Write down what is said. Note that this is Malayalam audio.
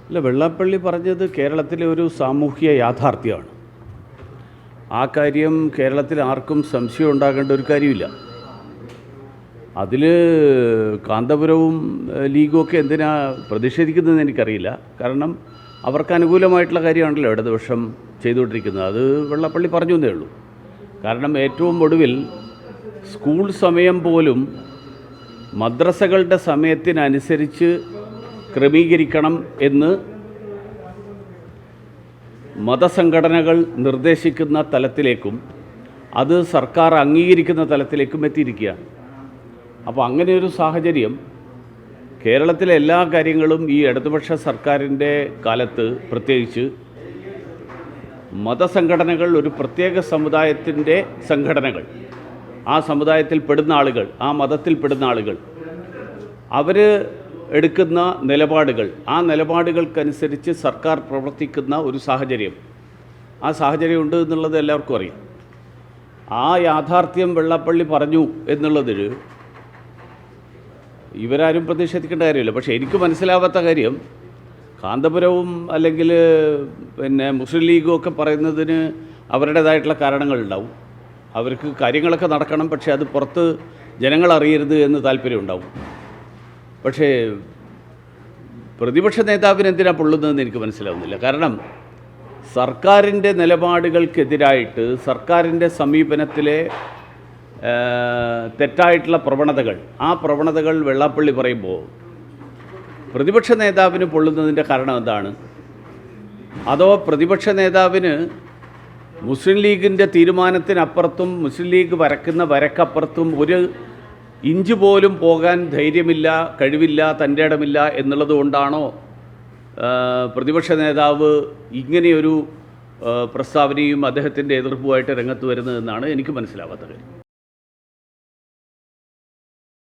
അല്ല, വെള്ളാപ്പള്ളി പറഞ്ഞത് കേരളത്തിലെ ഒരു സാമൂഹിക യാഥാർത്ഥ്യമാണ്. ആ കാര്യം കേരളത്തിൽ ആർക്കും സംശയം ഉണ്ടാകേണ്ട ഒരു കാര്യമില്ല. അതിൽ കാന്തപുരവും ലീഗും ഒക്കെ എന്തിനാ പ്രതിഷേധിക്കുന്നതെന്ന് എനിക്കറിയില്ല. കാരണം അവർക്ക് അനുകൂലമായിട്ടുള്ള കാര്യമാണല്ലോ ഇടതുപക്ഷം ചെയ്തുകൊണ്ടിരിക്കുന്നത്. അത് വെള്ളാപ്പള്ളി പറഞ്ഞു എന്നേ ഉള്ളൂ. കാരണം ഏറ്റവും ഒടുവിൽ സ്കൂൾ സമയം പോലും മദ്രസകളുടെ സമയത്തിനനുസരിച്ച് ക്രമീകരിക്കണം എന്ന് മതസംഘടനകൾ നിർദ്ദേശിക്കുന്ന തലത്തിലേക്കും അത് സർക്കാർ അംഗീകരിക്കുന്ന തലത്തിലേക്കും എത്തിയിരിക്കുകയാണ്. അപ്പോൾ അങ്ങനെയൊരു സാഹചര്യം കേരളത്തിലെ എല്ലാ കാര്യങ്ങളും ഈ ഇടതുപക്ഷ സർക്കാരിൻ്റെ കാലത്ത് പ്രത്യേകിച്ച് മതസംഘടനകൾ ഒരു പ്രത്യേക സമുദായത്തിൻ്റെ സംഘടനകൾ, ആ സമുദായത്തിൽ പെടുന്ന ആളുകൾ, ആ മതത്തിൽ പെടുന്ന ആളുകൾ, അവർ എടുക്കുന്ന നിലപാടുകൾ, ആ നിലപാടുകൾക്കനുസരിച്ച് സർക്കാർ പ്രവർത്തിക്കുന്ന ഒരു സാഹചര്യം, ആ സാഹചര്യം ഉണ്ട് എന്നുള്ളത് എല്ലാവർക്കും അറിയാം. ആ യാഥാർത്ഥ്യം വെള്ളാപ്പള്ളി പറഞ്ഞു എന്നുള്ളതിൽ ഇവരാരും പ്രതിഷേധിക്കേണ്ട കാര്യമില്ല. പക്ഷേ എനിക്ക് മനസ്സിലാവാത്ത കാര്യം, കാന്തപുരവും അല്ലെങ്കിൽ മുസ്ലിം ലീഗും ഒക്കെ പറയുന്നതിന് അവരുടേതായിട്ടുള്ള കാരണങ്ങളുണ്ടാവും. അവർക്ക് കാര്യങ്ങളൊക്കെ നടക്കണം, പക്ഷേ അത് പുറത്ത് ജനങ്ങൾ അറിയരുത് എന്ന് താല്പര്യമുണ്ടാവും. പക്ഷേ പ്രതിപക്ഷ നേതാവിന് എന്തിനാണ് പൊള്ളുന്നതെന്ന് എനിക്ക് മനസ്സിലാവുന്നില്ല. കാരണം സർക്കാരിൻ്റെ നിലപാടുകൾക്കെതിരായിട്ട് സർക്കാരിൻ്റെ സമീപനത്തിലെ തെറ്റായിട്ടുള്ള പ്രവണതകൾ, ആ പ്രവണതകൾ വെള്ളാപ്പള്ളി പറയുമ്പോൾ പ്രതിപക്ഷ നേതാവിന് പൊള്ളുന്നതിൻ്റെ കാരണം എന്താണ്? അതോ പ്രതിപക്ഷ നേതാവിന് മുസ്ലിം ലീഗിൻ്റെ തീരുമാനത്തിനപ്പുറത്തും മുസ്ലിം ലീഗ് വരക്കുന്ന വരക്കപ്പുറത്തും ഒരു ഇഞ്ച് പോലും പോകാൻ ധൈര്യമില്ല, കഴിവില്ല, തൻ്റെ ഇടമില്ല എന്നുള്ളത് കൊണ്ടാണോ പ്രതിപക്ഷ നേതാവ് ഇങ്ങനെയൊരു പ്രസ്താവനയും അദ്ദേഹത്തിൻ്റെ എതിർപ്പുമായിട്ട് രംഗത്ത് വരുന്നതെന്നാണ് എനിക്ക് മനസ്സിലാവാത്ത കാര്യം.